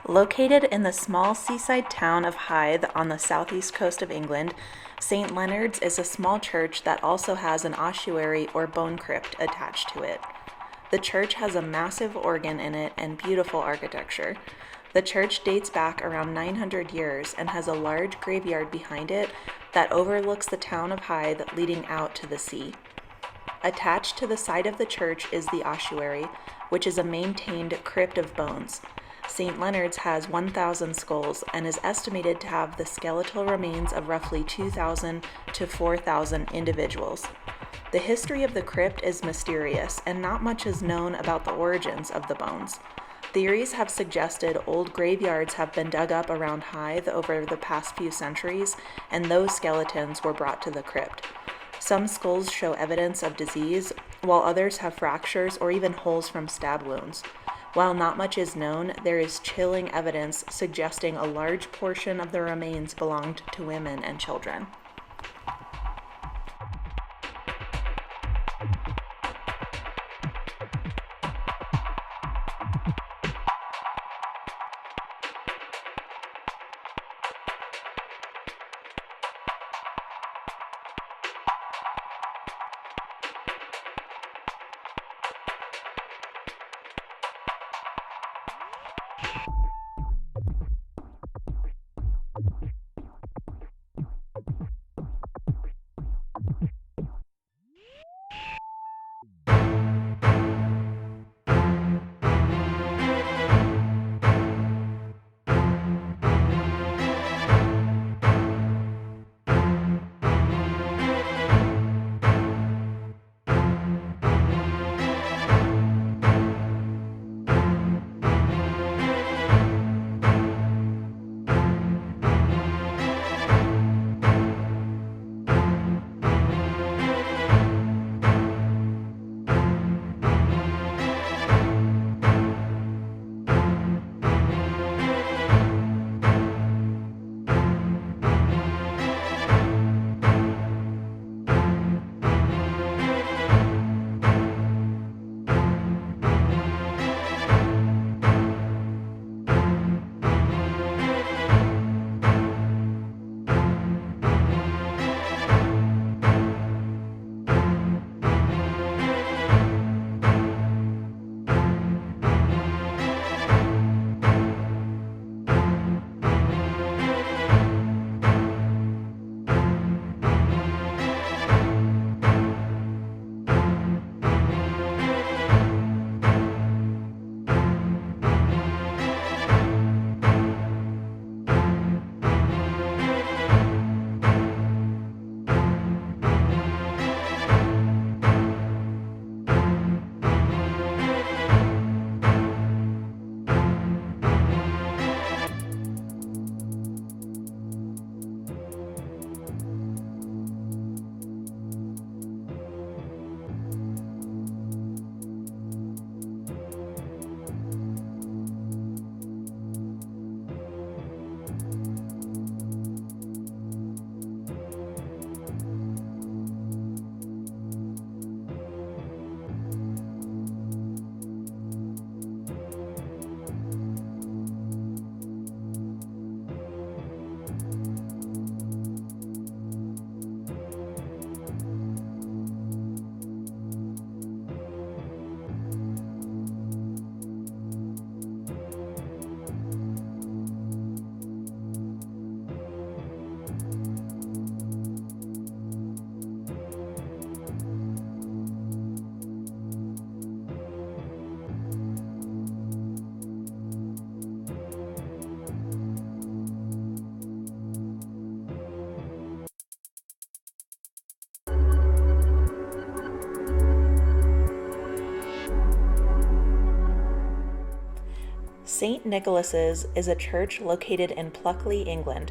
Located in the small seaside town of Hythe on the southeast coast of England, St. Leonard's is a small church that also has an ossuary or bone crypt attached to it. The church has a massive organ in it and beautiful architecture. The church dates back around 900 years and has a large graveyard behind it that overlooks the town of Hythe leading out to the sea. Attached to the side of the church is the ossuary, which is a maintained crypt of bones. St. Leonard's has 1,000 skulls and is estimated to have the skeletal remains of roughly 2,000 to 4,000 individuals. The history of the crypt is mysterious, and not much is known about the origins of the bones. Theories have suggested old graveyards have been dug up around Hythe over the past few centuries, and those skeletons were brought to the crypt. Some skulls show evidence of disease, while others have fractures or even holes from stab wounds. While not much is known, there is chilling evidence suggesting a large portion of the remains belonged to women and children. St. Nicholas's is a church located in Pluckley, England.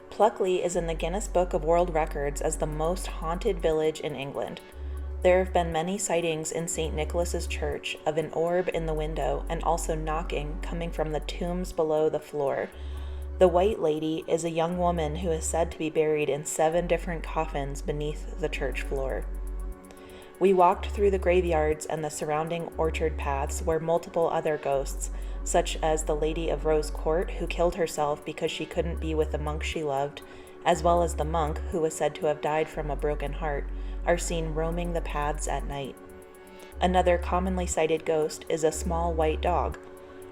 Pluckley is in the Guinness Book of World Records as the most haunted village in England. There have been many sightings in St. Nicholas's church of an orb in the window and also knocking coming from the tombs below the floor. The White Lady is a young woman who is said to be buried in 7 different coffins beneath the church floor. We walked through the graveyards and the surrounding orchard paths where multiple other ghosts, such as the Lady of Rose Court, who killed herself because she couldn't be with the monk she loved, as well as the monk, who was said to have died from a broken heart, are seen roaming the paths at night. Another commonly cited ghost is a small white dog.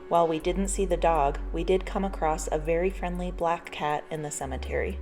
While we didn't see the dog, we did come across a very friendly black cat in the cemetery.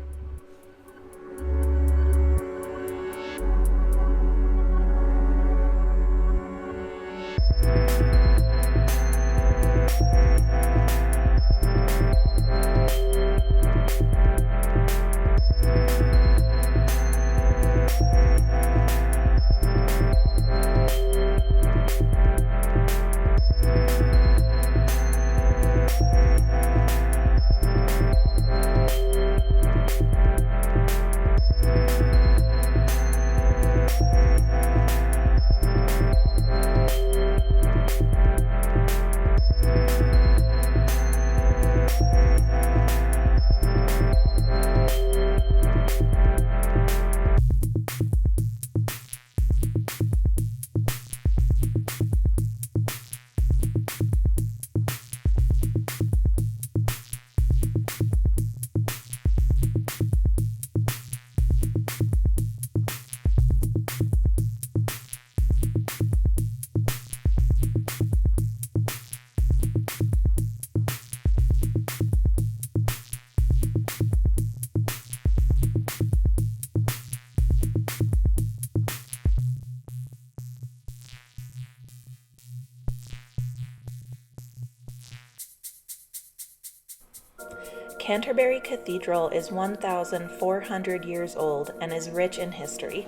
Canterbury Cathedral is 1,400 years old and is rich in history.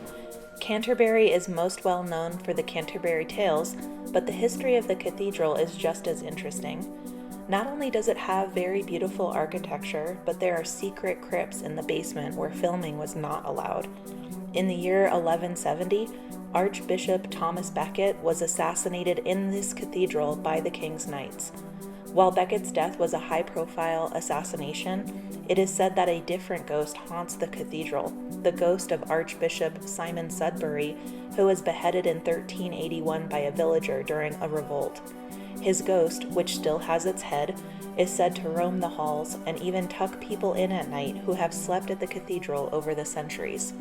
Canterbury is most well known for the Canterbury Tales, but the history of the cathedral is just as interesting. Not only does it have very beautiful architecture, but there are secret crypts in the basement where filming was not allowed. In the year 1170, Archbishop Thomas Becket was assassinated in this cathedral by the King's Knights. While Becket's death was a high-profile assassination, it is said that a different ghost haunts the cathedral, the ghost of Archbishop Simon Sudbury, who was beheaded in 1381 by a villager during a revolt. His ghost, which still has its head, is said to roam the halls and even tuck people in at night who have slept at the cathedral over the centuries.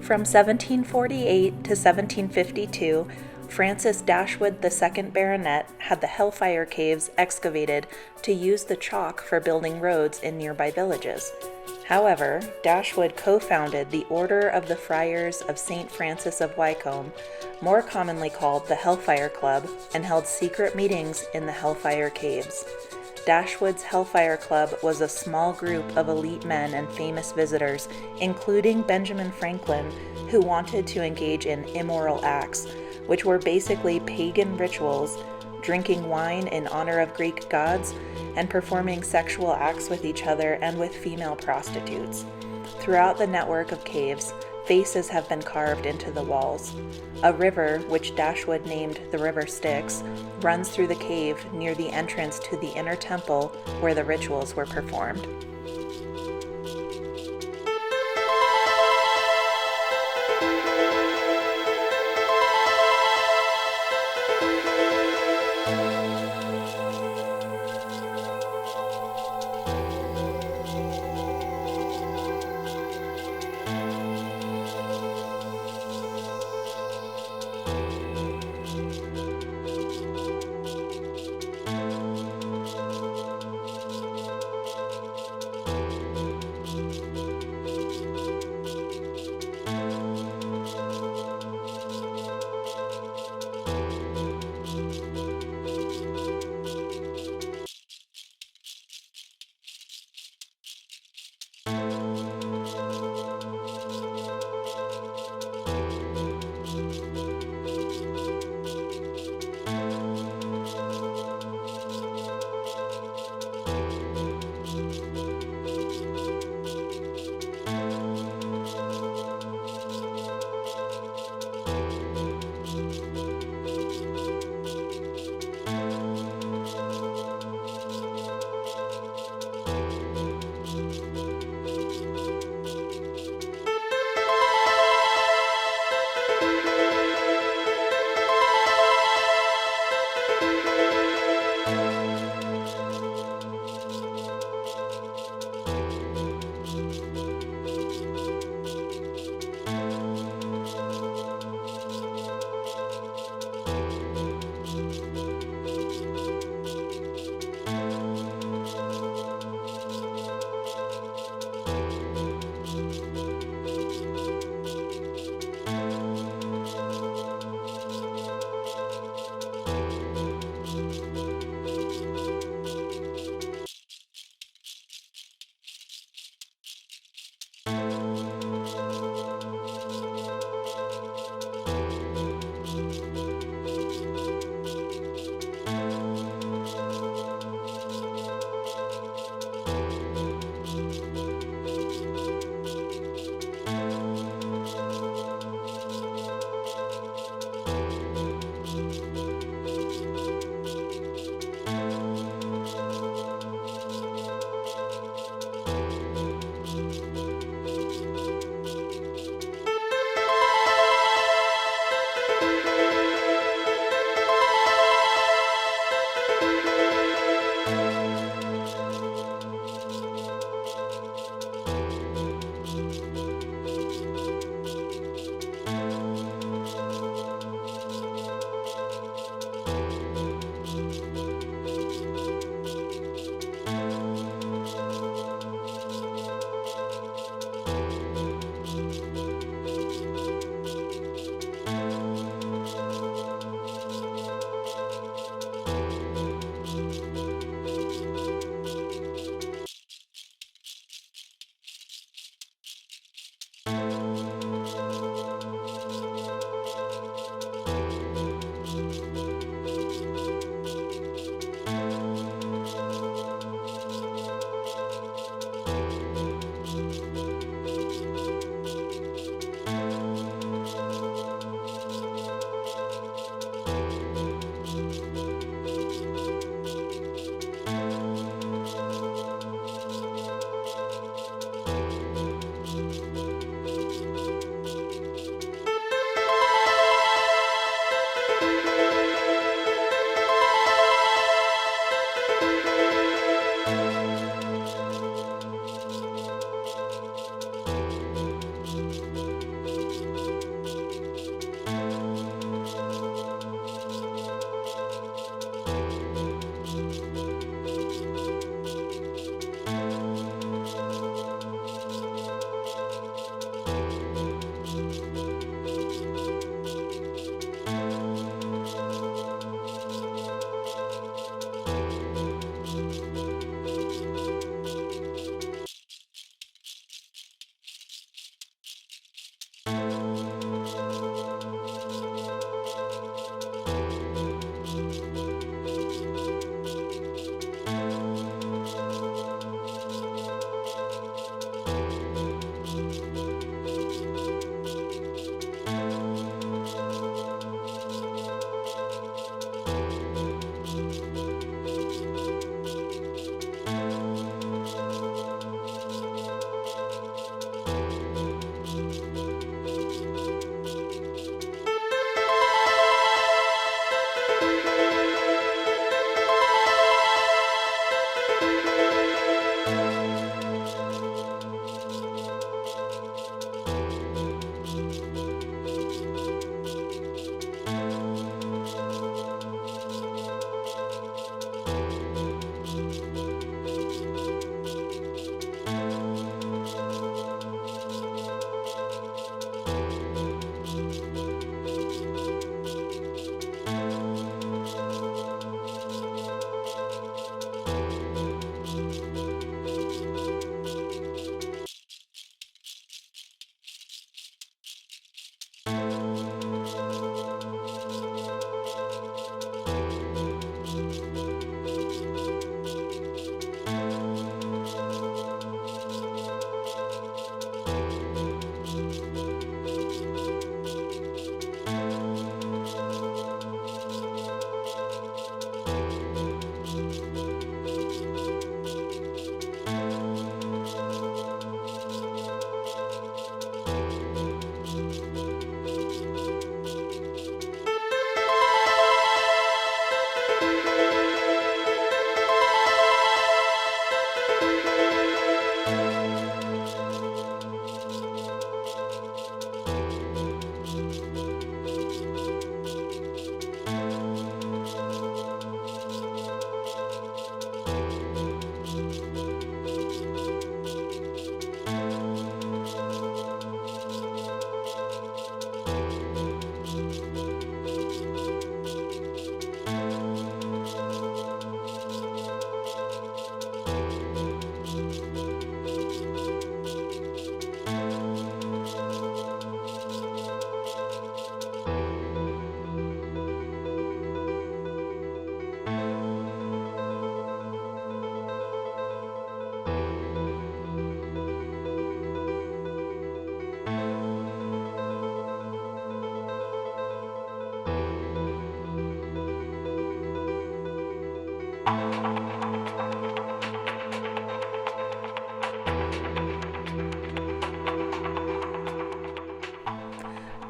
From 1748 to 1752, Francis Dashwood II Baronet had the Hellfire Caves excavated to use the chalk for building roads in nearby villages. However, Dashwood co-founded the Order of the Friars of St. Francis of Wycombe, more commonly called the Hellfire Club, and held secret meetings in the Hellfire Caves. Dashwood's Hellfire Club was a small group of elite men and famous visitors, including Benjamin Franklin, who wanted to engage in immoral acts, which were basically pagan rituals, drinking wine in honor of Greek gods, and performing sexual acts with each other and with female prostitutes. Throughout the network of caves, faces have been carved into the walls. A river, which Dashwood named the River Styx, runs through the cave near the entrance to the inner temple where the rituals were performed.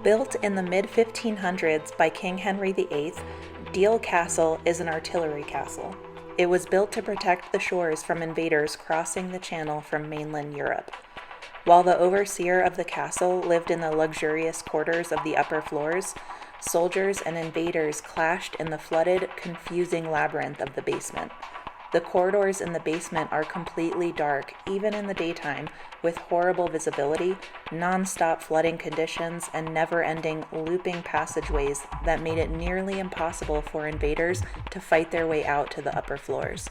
Built in the mid-1500s by King Henry VIII, Deal Castle is an artillery castle. It was built to protect the shores from invaders crossing the channel from mainland Europe. While the overseer of the castle lived in the luxurious quarters of the upper floors, soldiers and invaders clashed in the flooded, confusing labyrinth of the basement. The corridors in the basement are completely dark, even in the daytime, with horrible visibility, non-stop flooding conditions, and never-ending, looping passageways that made it nearly impossible for invaders to fight their way out to the upper floors.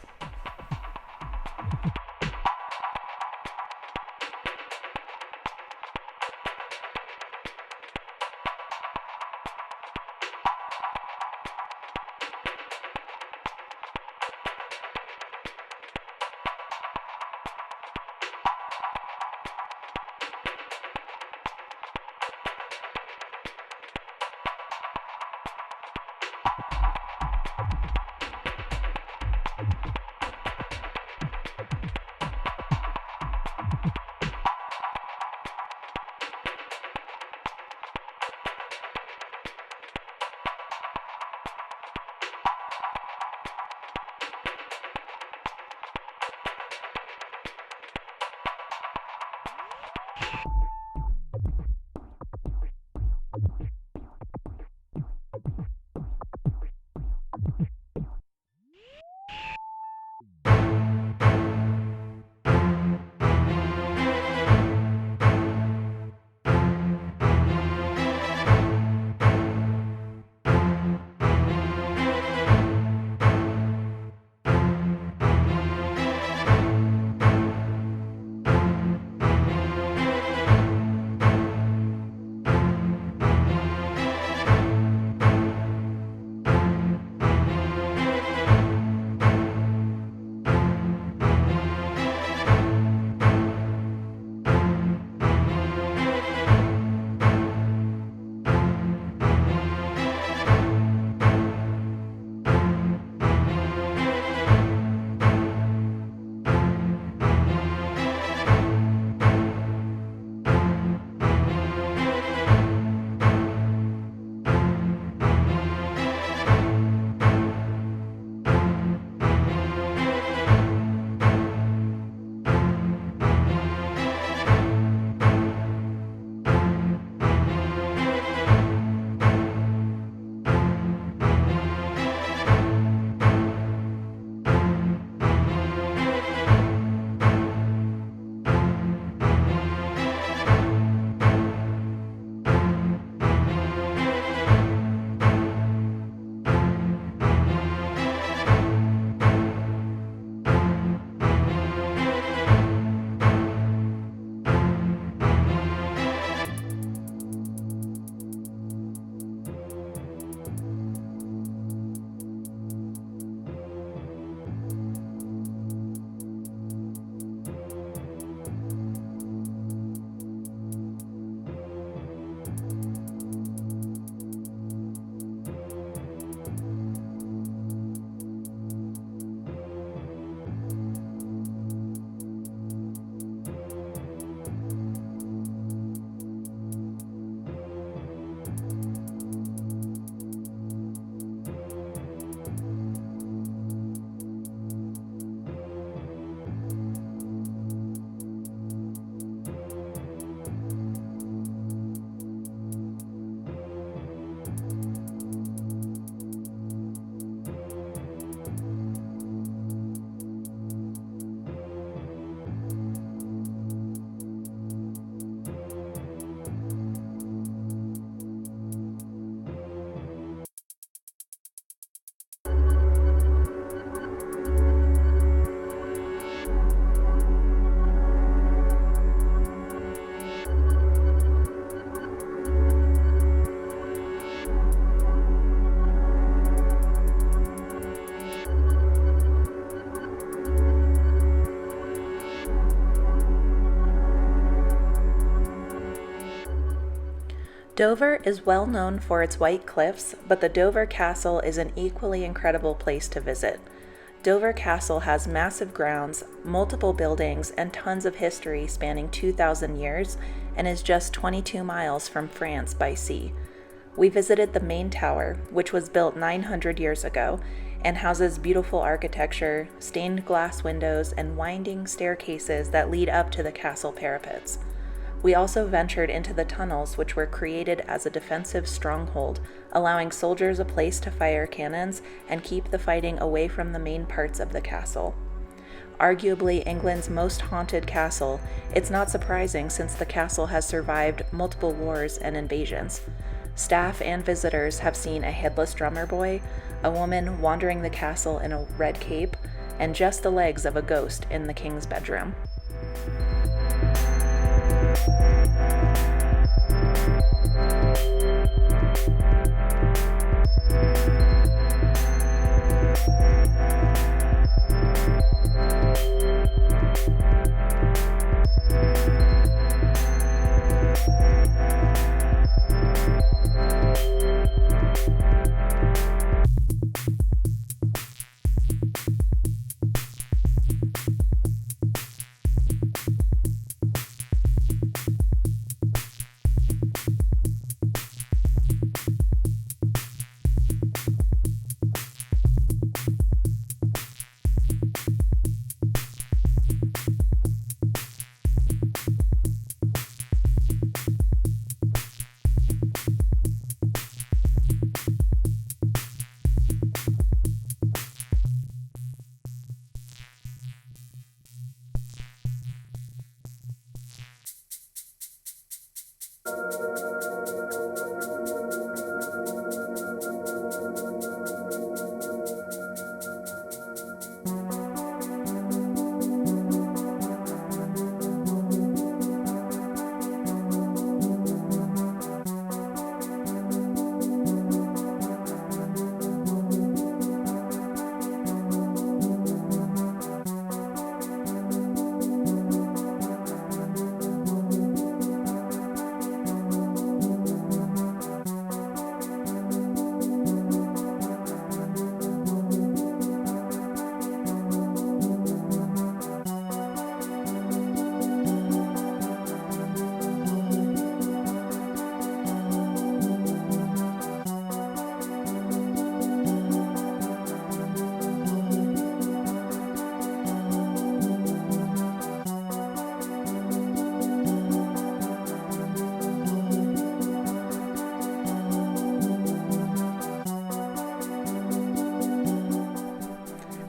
Dover is well known for its white cliffs, but the Dover Castle is an equally incredible place to visit. Dover Castle has massive grounds, multiple buildings, and tons of history spanning 2,000 years, and is just 22 miles from France by sea. We visited the main tower, which was built 900 years ago, and houses beautiful architecture, stained glass windows, and winding staircases that lead up to the castle parapets. We also ventured into the tunnels, which were created as a defensive stronghold, allowing soldiers a place to fire cannons and keep the fighting away from the main parts of the castle. Arguably England's most haunted castle, it's not surprising since the castle has survived multiple wars and invasions. Staff and visitors have seen a headless drummer boy, a woman wandering the castle in a red cape, and just the legs of a ghost in the king's bedroom.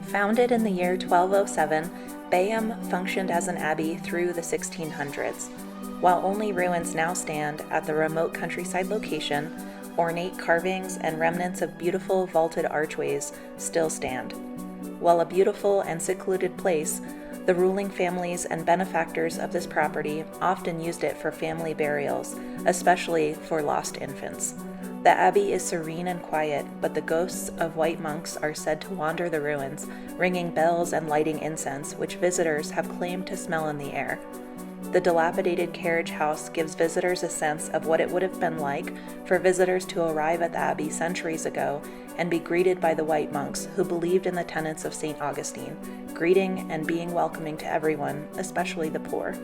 Founded in the year 1207, BAYHAM functioned as an abbey through the 1600s. While only ruins now stand at the remote countryside location, ornate carvings and remnants of beautiful vaulted archways still stand. While a beautiful and secluded place, the ruling families and benefactors of this property often used it for family burials, especially for lost infants. The abbey is serene and quiet, but the ghosts of white monks are said to wander the ruins, ringing bells and lighting incense, which visitors have claimed to smell in the air. The dilapidated carriage house gives visitors a sense of what it would have been like for visitors to arrive at the abbey centuries ago and be greeted by the white monks who believed in the tenets of St. Augustine, greeting and being welcoming to everyone, especially the poor.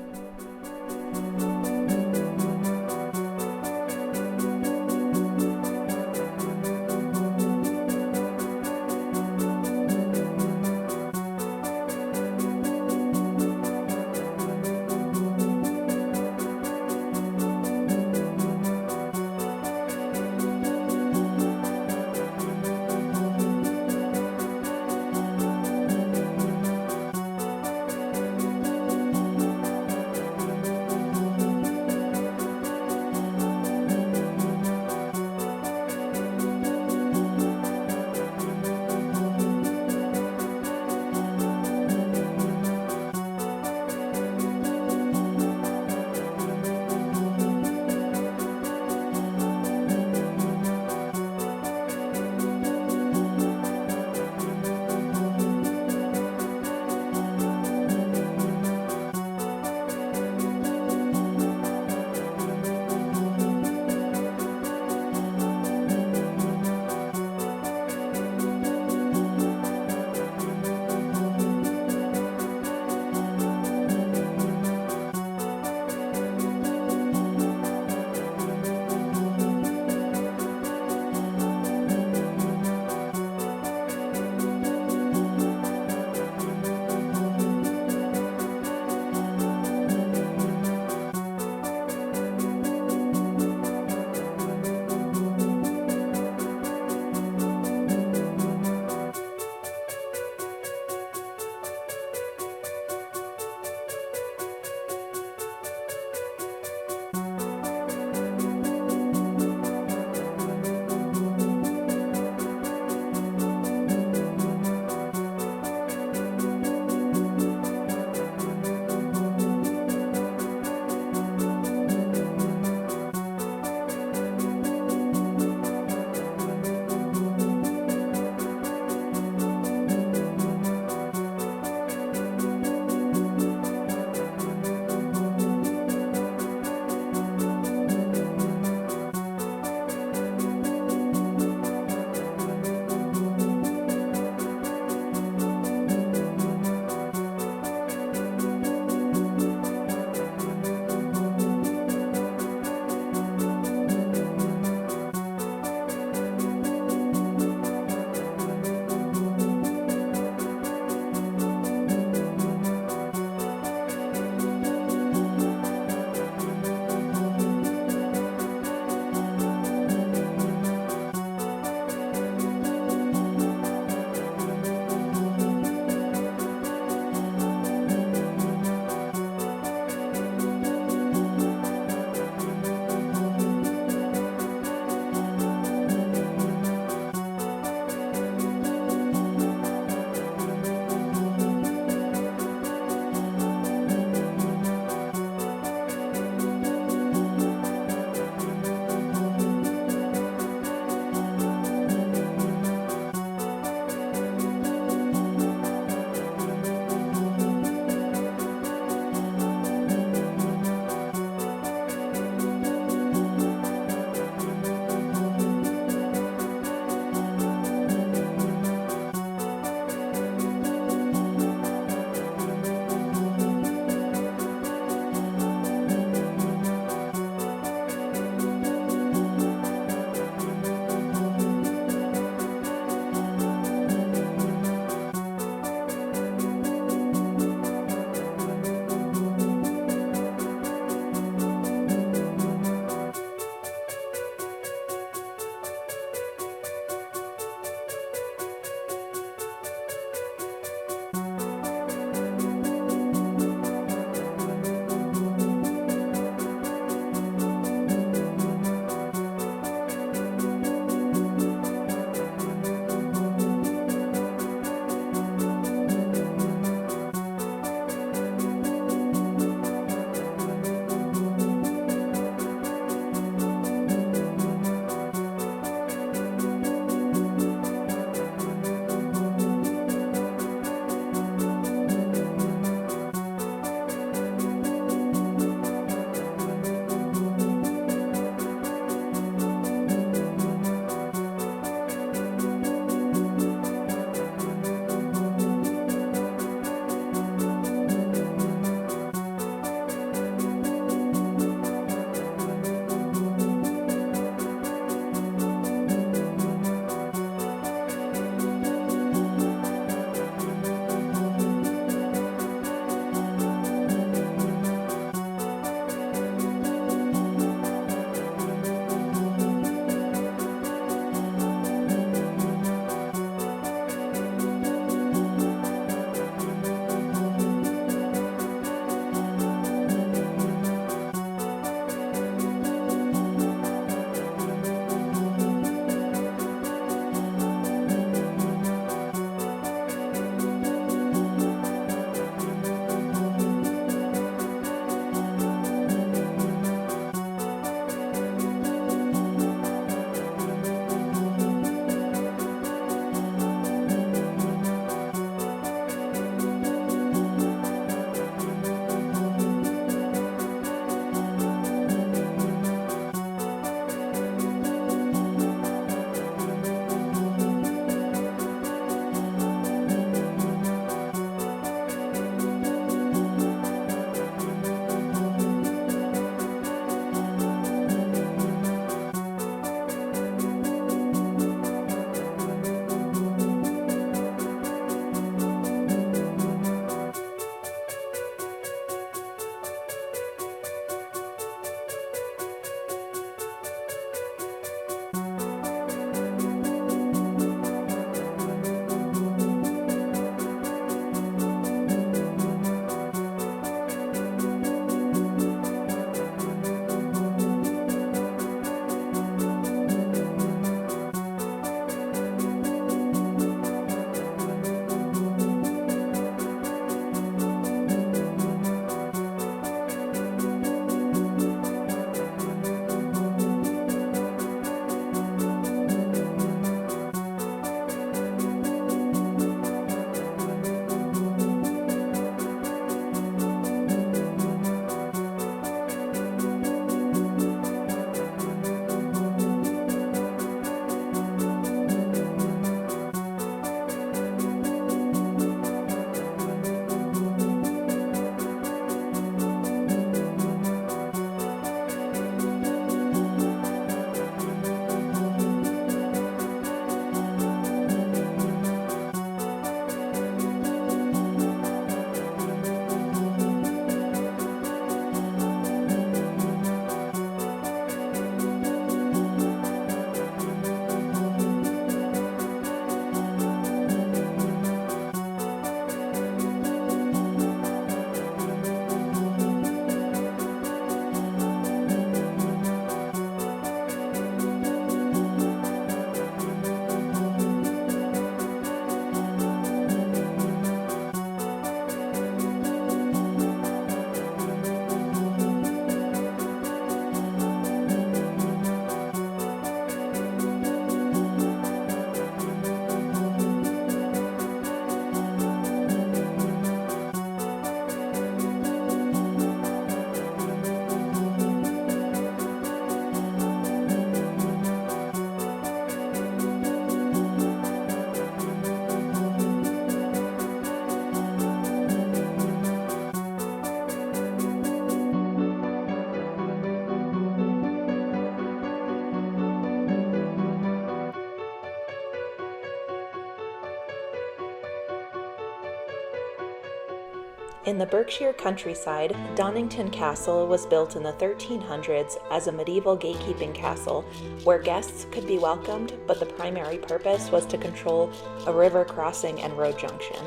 In the Berkshire countryside, Donnington Castle was built in the 1300s as a medieval gatekeeping castle where guests could be welcomed, but the primary purpose was to control a river crossing and road junction.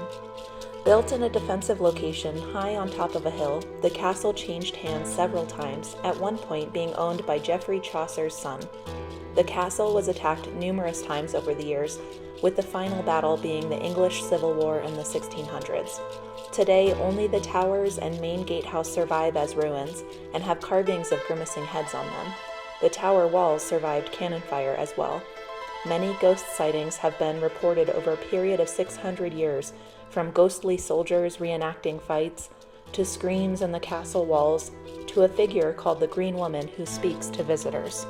Built in a defensive location high on top of a hill, the castle changed hands several times, at one point being owned by Geoffrey Chaucer's son. The castle was attacked numerous times over the years, with the final battle being the English Civil War in the 1600s. Today, only the towers and main gatehouse survive as ruins and have carvings of grimacing heads on them. The tower walls survived cannon fire as well. Many ghost sightings have been reported over a period of 600 years, from ghostly soldiers reenacting fights, to screams in the castle walls, to a figure called the Green Woman who speaks to visitors.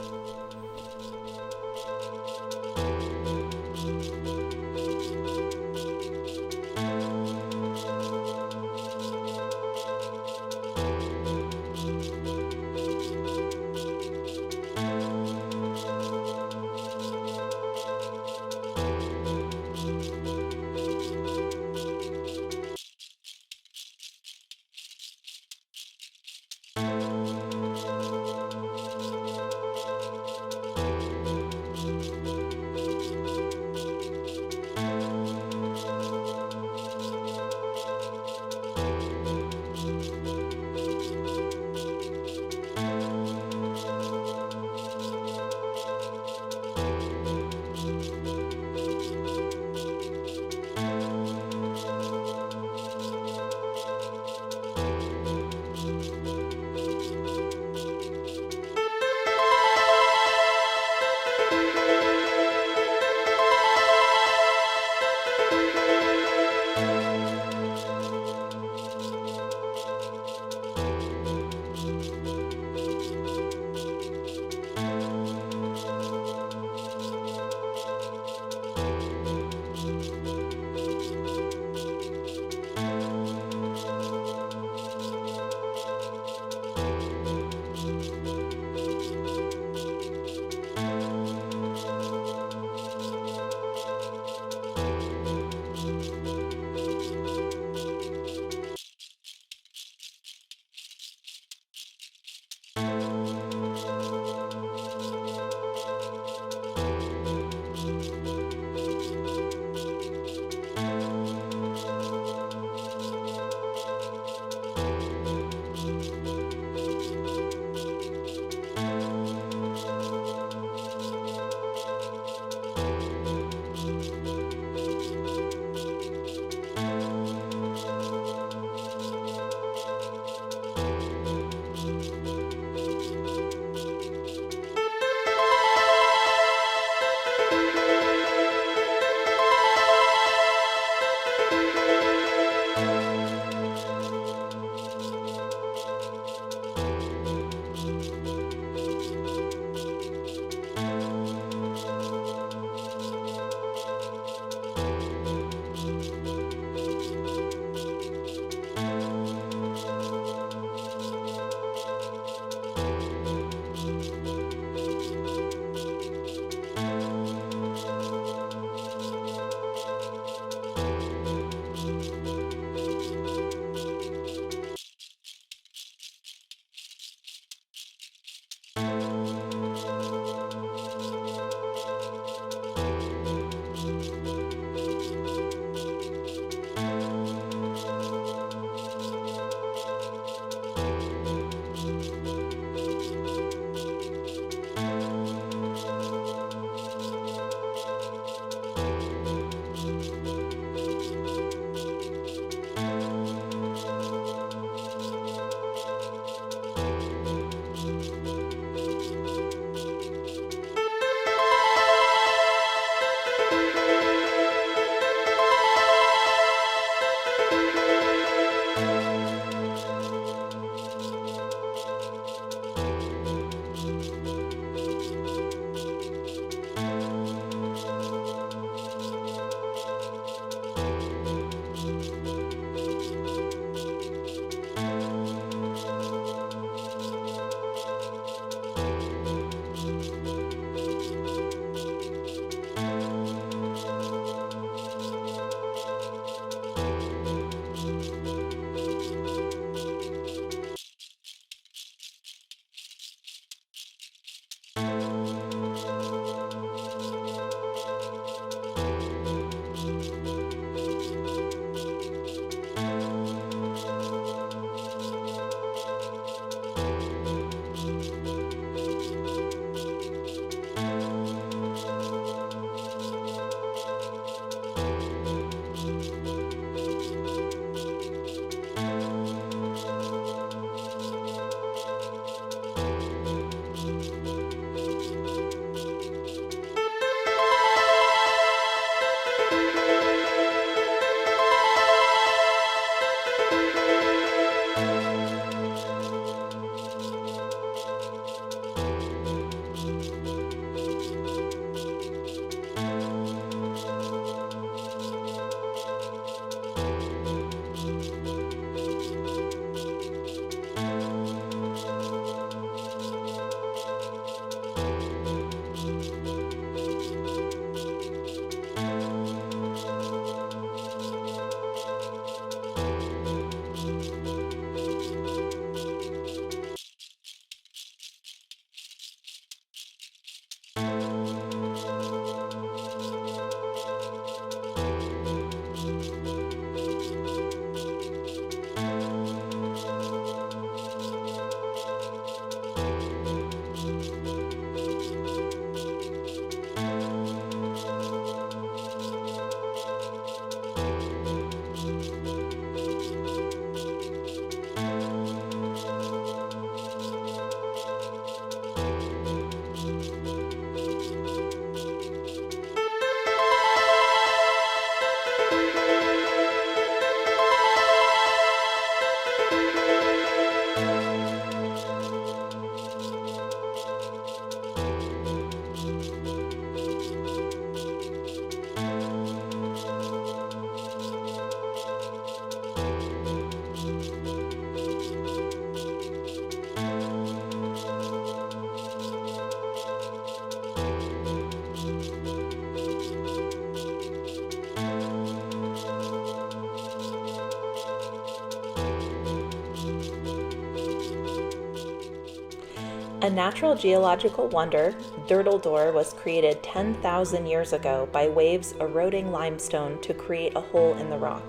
A natural geological wonder, DURDLE was created 10,000 years ago by waves eroding limestone to create a hole in the rock.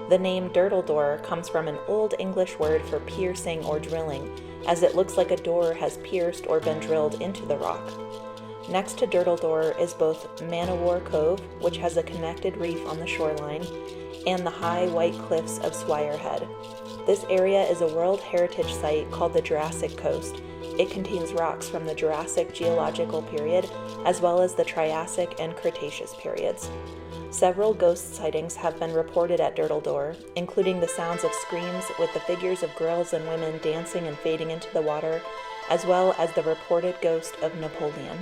The name DURDLE comes from an Old English word for piercing or drilling, as it looks like a door has pierced or been drilled into the rock. Next to DURDLE is both Man-o'-War Cove, which has a connected reef on the shoreline, and the high white cliffs of Swire Head. This area is a World Heritage Site called the Jurassic Coast. It contains rocks from the Jurassic geological period, as well as the Triassic and Cretaceous periods. Several ghost sightings have been reported at DURDLE, including the sounds of screams with the figures of girls and women dancing and fading into the water, as well as the reported ghost of Napoleon.